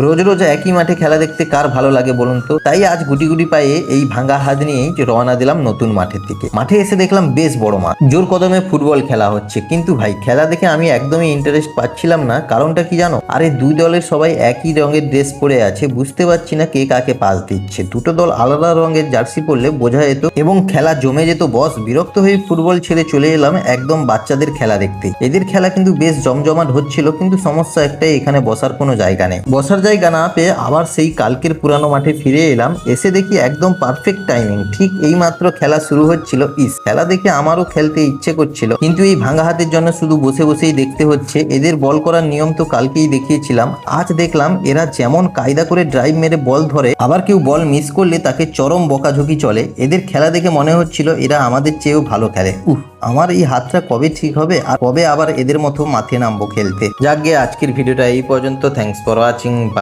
রোজ রোজ একই মাঠে খেলা দেখতে কার ভালো লাগে বলুন তো। তাই আজ গুটি গুটি পায়ে এই ভাঙা হাত নিয়েই রওনা দিলাম নতুন মাঠের দিকে। মাঠে এসে দেখলাম বেশ বড় মাঠ, জোর কদমে ফুটবল খেলা হচ্ছে। কিন্তু ভাই খেলা দেখে আমি একদমই ইন্টারেস্ট পাচ্ছিলাম না। কারণটা কি জানো? আরে দুই দলের সবাই একই রঙের ড্রেস পরে আছে, বুঝতে পারছি না কে কাকে পাস দিচ্ছে। দুটো দল আলাদা রঙের জার্সি পরলে বোঝা যেত এবং খেলা জমে যেত বস। বিরক্ত হয়ে ফুটবল ছেড়ে চলে এলাম একদম বাচ্চাদের খেলা দেখতে। এদের খেলা কিন্তু বেশ জমজমাট হচ্ছিল, কিন্তু সমস্যা একটাই, এখানে বসার কোনো জায়গা নেই। বসার জায়গা না পেয়ে আবার সেই কালকের পুরানো মাঠে ফিরে এলাম। এসে দেখি একদম পারফেক্ট টাইমিং, ঠিক এই মাত্র খেলা শুরু হচ্ছিল। খেলা দেখে আমারও খেলতে ইচ্ছে করছিল, কিন্তু এই ভাঙা হাতের জন্য শুধু বসে বসেই দেখতে হচ্ছে। এদের বল করার নিয়ম তো কালকেই দেখিয়েছিলাম। আজ দেখলাম এরা যেমন কায়দা করে ড্রাইভ মেরে বল ধরে, আবার কেউ বল মিস করলে তাকে চরম বকাঝকি চলে। এদের খেলা দেখে মনে হচ্ছিল এরা আমাদের চেয়েও ভালো খেলে। আমার এই হাতটা কবে ঠিক হবে আর কবে আবার এদের মতো মাঠে নামবো খেলতে। যাক গে, আজকের ভিডিওটা এই পর্যন্ত। Thanks for watching.